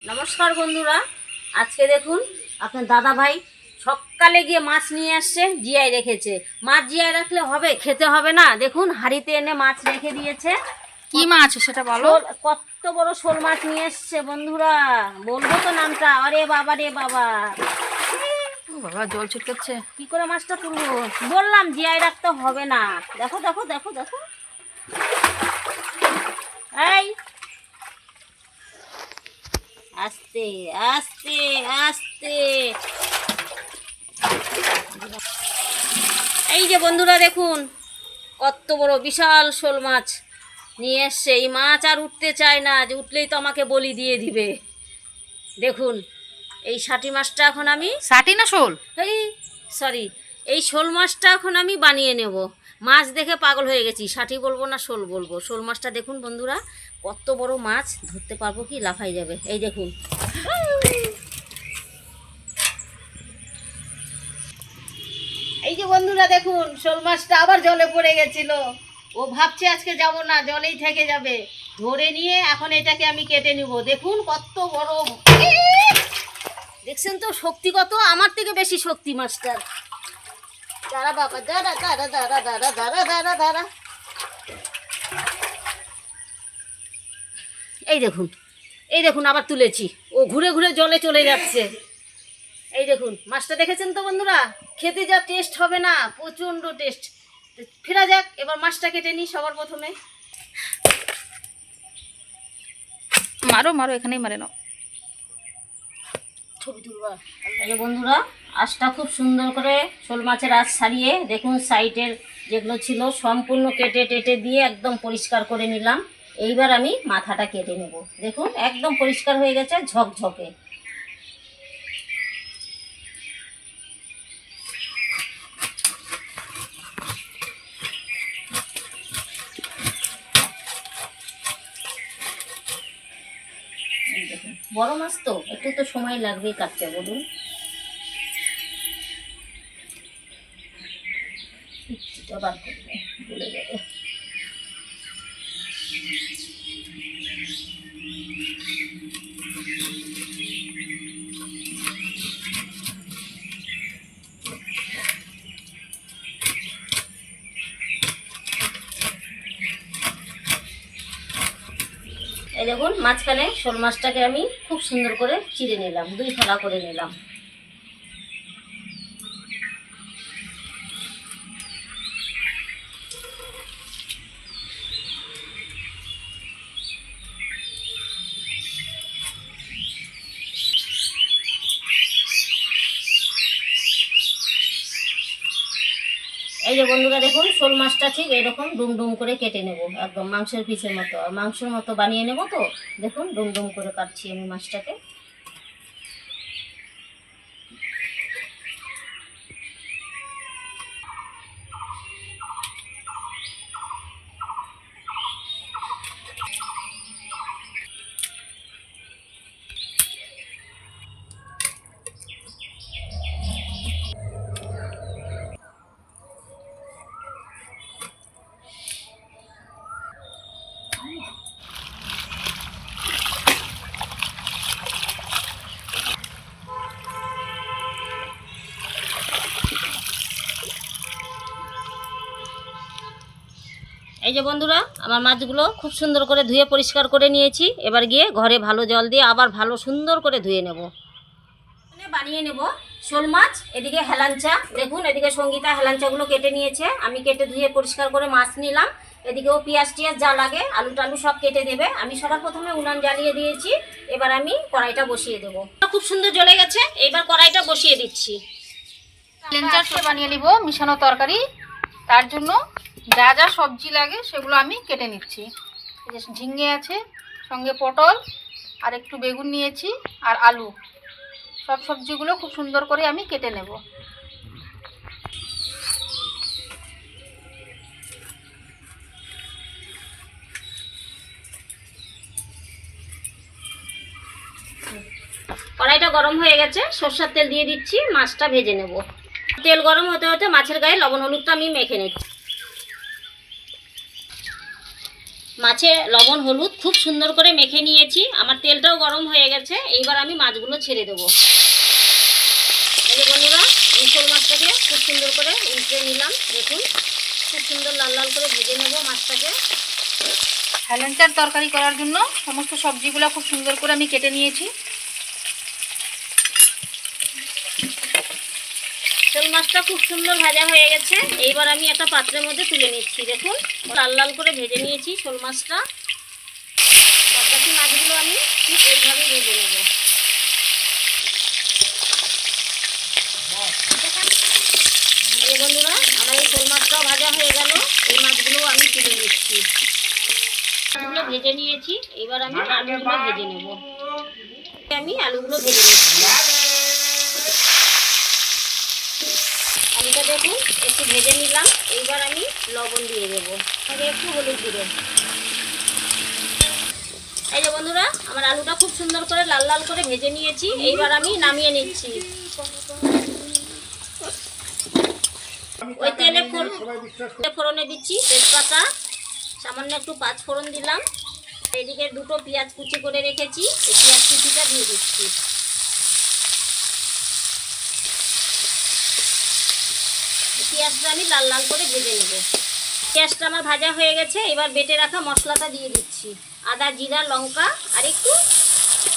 নমস্কার বন্ধুরা, আজকে দেখুন আপনার দাদা ভাই সকালে গিয়ে মাছ নিয়ে আসছে, জিয়ায় রেখেছে। মাছ জিয়ায় রাখলে হবে, খেতে হবে না। দেখুন হাঁড়িতে এনে মাছ রেখে দিয়েছে। কি মাছ সেটা বলো। কত বড় শোল মাছ নিয়ে এসছে বন্ধুরা, বলবো তো নামটা? আরে বাবা রে বাবা, বাবা জল ছিটকাচ্ছে। কি করে মাছটা তুলবো? বললাম জিয়ায় রাখতে হবে না। দেখো দেখো দেখো দেখো, এই আস্তে আস্তে আস্তে। এই যে বন্ধুরা দেখুন, কত বড় বিশাল শোল মাছ নিয়ে এসছে। এই মাছ আর উঠতে চায় না, যে উঠলেই তো আমাকে বলি দিয়ে দিবে। দেখুন এই ষাটি মাছটা এখন আমি, ষাটি না শোল, এই শোল মাছটা এখন আমি বানিয়ে নেব। মাছ দেখে পাগল হয়ে গেছি, ষাটি বলবো না শোল বলবো। শোল মাছটা দেখুন বন্ধুরা, কত বড় মাছ, ধরতে পারবো কি? লাফাই যাবে। এই দেখুন, এই যে বন্ধুরা দেখুন, শোল মাছটা আবার জলে পড়ে গেছিল। ও ভাবছে আজকে যাব না, জলেই থেকে যাবে। ধরে নিয়ে এখন এটাকে আমি কেটে নিব। দেখুন কত বড়, দেখছেন তো শক্তি কত? আমার থেকে বেশি শক্তি মাছটার। দাঁড়া বাবা, দাঁড়া দাঁড়া দাঁড়া দাঁড়া দাঁড়া দাঁড়া দাঁড়া। এই দেখুন, এই দেখুন আবার তুলেছি। ও ঘুরে ঘুরে জলে চলে যাচ্ছে। এই দেখুন মাছটা, দেখেছেন তো বন্ধুরা? খেতে যা টেস্ট হবে না, প্রচণ্ড টেস্ট। ফেরা যাক, এবার মাছটা কেটে নিই সবার প্রথমে। মারো মারো, এখানেই মারে নাও। ছবি তুলবা। এই যে বন্ধুরা, আঁশটা খুব সুন্দর করে শোল মাছের আঁশ ছাড়িয়ে, দেখুন সাইডের যেগুলো ছিল সম্পূর্ণ কেটে টেটে দিয়ে একদম পরিষ্কার করে নিলাম। এইবার আমি মাথাটা কেটে নেব। দেখুন একদম পরিষ্কার হয়ে গেছে, ঝকঝকে। বড় মাছ তো একটু তো সময় লাগবেই কাটতে, বলুন। বার করবে, ভুলে যাবে। এই দেখুন মাঝখানে শোল মাছটাকে আমি খুব সুন্দর করে চিড়ে নিলাম, দুই ফালা করে নিলাম। এই যে বন্ধুরা দেখুন, শোল মাছটা ঠিক এরকম ডুম ডুম করে কেটে নেব, একদম মাংসের পিসের মতো। আর মাংসের মতো বানিয়ে নেব তো। দেখুন ডুম ডুম করে কাটছি আমি মাছটাকে। এই যে বন্ধুরা, আমার মাছগুলো খুব সুন্দর করে ধুয়ে পরিষ্কার করে নিয়েছি। এবার গিয়ে ঘরে ভালো জল দিয়ে আবার ভালো সুন্দর করে ধুয়ে নেব। বানিয়ে নেব শোল মাছ। এদিকে হেলাঞ্চা, দেখুন এদিকে সঙ্গীতা হেলাঞ্চাগুলো কেটে নিয়েছে, আমি কেটে ধুয়ে পরিষ্কার করে মাছ নিলাম। এদিকেও পেঁয়াজ টিয়াজ যা লাগে, আলু টালু সব কেটে দেবে। আমি সবার প্রথমে উনান জ্বালিয়ে দিয়েছি। এবার আমি কড়াইটা বসিয়ে দেবো। খুব সুন্দর জ্বলে গেছে, এবার কড়াইটা বসিয়ে দিচ্ছি। লেঞ্চার শোল বানিয়ে নিব মিশানো তরকারি। তার জন্য যা যা সবজি লাগে সেগুলো আমি কেটে নিচ্ছি। এই যে ঝিঙে আছে, সঙ্গে পটল, আর একটু বেগুন নিয়েছি, আর আলু। সব সবজিগুলো খুব সুন্দর করে আমি কেটে নেব। কড়াইটা গরম হয়ে গেছে, সরষের তেল দিয়ে দিচ্ছি, মাছটা ভেজে নেব। তেল গরম হতে হতে মাছের গায়ে লবণ হলুদটা আমি মেখে নিচ্ছি। মাছে লবণ হলুদ খুব সুন্দর করে মেখে নিয়েছি। আমার তেলটাও গরম হয়ে গেছে। এইবার আমি মাছগুলো ছেড়ে দেবো। এই যে বন্ধুরা, এই শোল মাছটাকে খুব সুন্দর করে উল্টে নিলাম। দেখুন, খুব সুন্দর লাল লাল করে ভেজে নেব মাছটাকে। হেলেঞ্চার তরকারি করার জন্য সমস্ত সবজিগুলো খুব সুন্দর করে আমি কেটে নিয়েছি। শোল মাছটা খুব সুন্দর ভাজা হয়ে গেছে। এইবার আমি একটা পাত্রের মধ্যে তুলে নিচ্ছি। দেখুন, লাল লাল করে ভেজে নিয়েছি শোল মাছটা। বাকি মাছগুলো আমি ঠিক এইভাবে ভেজে নেব। এই বন্ধুরা, আমার এই শোল মাছটাও ভাজা হয়ে গেল। এই মাছগুলো আমি তুলে নিচ্ছি। মাছগুলো ভেজে নিয়েছি। এবার আমি আলুগুলো ভেজে নেব। আমি আলুগুলো ভেজে নিচ্ছি। আলুটা দেখুন একটু ভেজে নিলাম। এইবার আমি লবণ দিয়ে দেবো, আগে একটু হলুদ দিয়ে দেবো। এই যে বন্ধুরা, আমার আলুটা খুব সুন্দর করে লাল লাল করে ভেজে নিয়েছি। এইবার আমি নামিয়ে নিচ্ছি। ওই তেলে ফোড়নে দিচ্ছি তেজপাতা, সামান্য একটু পাঁচ ফোড়ন দিলাম। এদিকে দুটো পেঁয়াজ কুচি করে রেখেছি, এই পেঁয়াজ কুচিটা দিয়ে দিচ্ছি। পেঁয়াজটা আমি লাল লাল করে ভেজে নেব। পেঁয়াজটা আমার ভাজা হয়ে গেছে। এবার বেটে রাখা মশলাটা দিয়ে দিচ্ছি। আদা, জিরা, লঙ্কা আর একটু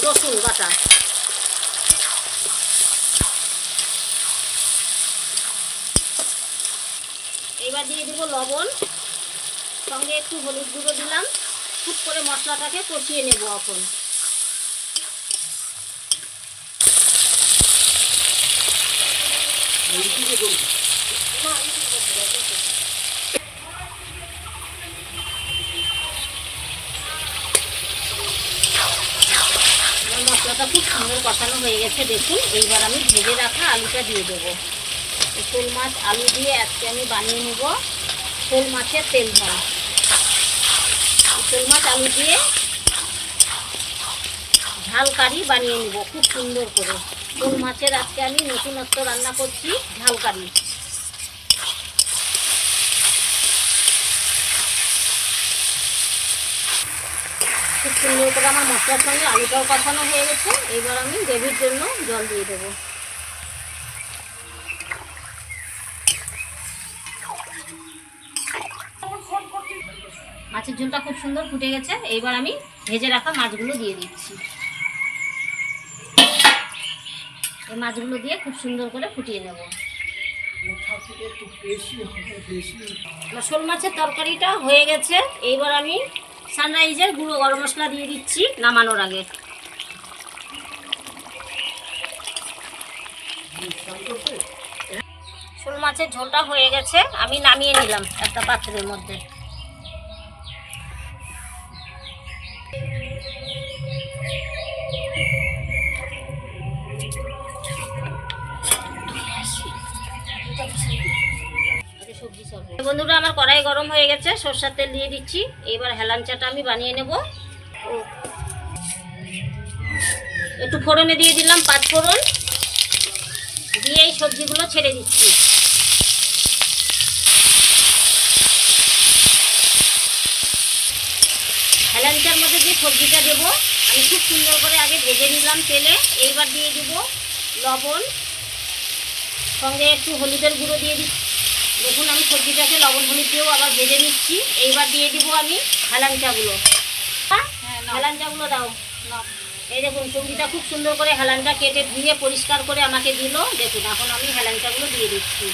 রসুন বাটা। এবার দিয়ে দেবো লবণ, সঙ্গে একটু হলুদ গুঁড়ো দিলাম। খুব করে মশলাটাকে কষিয়ে নেব এখন। মশলাটা খুব সুন্দর কষানো হয়ে গেছে। দেখুন, এইবার আমি ভেজে রাখা আলুটা দিয়ে দেবো। শোল মাছ আলু দিয়ে আজকে আমি বানিয়ে নেব শোল মাছের তেল ঝাল। শোল মাছ আলু দিয়ে ঝাল কারি বানিয়ে নেব খুব সুন্দর করে। শোল মাছের আজকে আমি নতুনত্ব রান্না করছি, ঝাল কারি। খুব সুন্দর করে আমার মশলার সঙ্গে আলুটাও কষানো হয়ে গেছে। এইবার আমি গ্রেভির জন্য জল দিয়ে দেবো। মাছের ঝোলটা খুব সুন্দর ফুটে গেছে। এইবার আমি ভেজে রাখা মাছগুলো দিয়ে দিচ্ছি। এই মাছগুলো দিয়ে খুব সুন্দর করে ফুটিয়ে নেব। শোল মাছের তরকারিটা হয়ে গেছে। এইবার আমি সানরাইজের গুঁড়ো গরম মশলা দিয়ে দিচ্ছি নামানোর আগে। শোল মাছের ঝোলটা হয়ে গেছে, আমি নামিয়ে নিলাম একটা পাত্রের মধ্যে। বন্ধুরা, আমার কড়াই গরম হয়ে গেছে, সরষের তেল দিয়ে দিচ্ছি। এবার হেলাঞ্চাটা আমি বানিয়ে নেব। একটু ফোড়নে দিয়ে দিলাম পাঁচ ফোড়ন, দিয়ে এই সবজিগুলো ছেড়ে দিচ্ছি। হেলাঞ্চার মধ্যে যে সবজিটা দেবো আমি খুব সুন্দর করে আগে ভেজে নিলাম তেলে। এইবার দিয়ে দিব লবণ, সঙ্গে একটু হলুদের গুঁড়ো দিয়ে দিচ্ছি। দেখুন, আমি সবজিটাকে লবণ হলুদ দিয়েও আবার ভেজে নিচ্ছি। এইবার দিয়ে দিব আমি হেলাঞ্চাগুলো। হেলাঞ্চাগুলো দাও। এই দেখুন, সবজিটা খুব সুন্দর করে হেলাঞ্চা কেটে ধুয়ে পরিষ্কার করে আমাকে দিল। দেখুন, এখন আমি হেলাঞ্চাগুলো দিয়ে দিচ্ছি।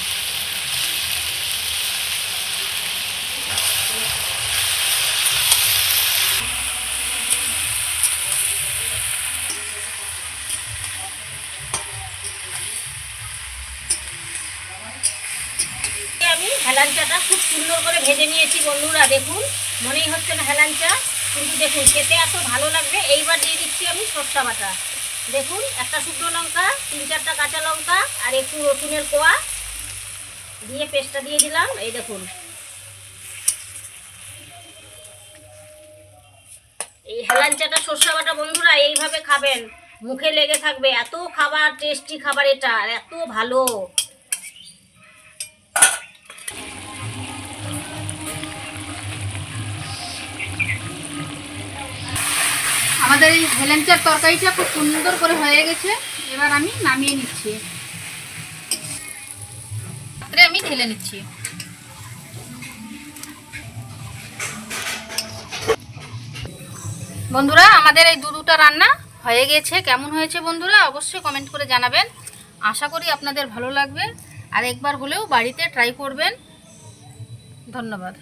আমি হেলাঞ্চাটা খুব সুন্দর করে ভেজে নিয়েছি বন্ধুরা। দেখুন, মনেই হচ্ছে না হেলাঞ্চা, কিন্তু দেখুন খেতে এত ভালো লাগবে। এইবার দিয়ে দিচ্ছি আমি সরষা বাটা। দেখুন, একটা শুকনো লঙ্কা, 3-4টা কাঁচা লঙ্কা আর একটু রসুনের কোয়া দিয়ে পেস্টটা দিয়ে দিলাম। এই দেখুন, এই হেলাঞ্চাটা সরষা বাটা বন্ধুরা এইভাবে খাবেন, মুখে লেগে থাকবে। এত খাবার, টেস্টি খাবার, এটা এত ভালো। আমাদের এই হেলেঞ্চার তরকারিটা খুব সুন্দর করে হয়ে গেছে। এবার আমি নামিয়ে নিচ্ছি, পাত্রে আমি ঢেলে নিচ্ছি। বন্ধুরা আমাদের এই দুটা রান্না হয়ে গেছে। কেমন হয়েছে বন্ধুরা অবশ্যই কমেন্ট করে জানাবেন। আশা করি আপনাদের ভালো লাগবে, আর একবার হলেও বাড়িতে ট্রাই করবেন। ধন্যবাদ।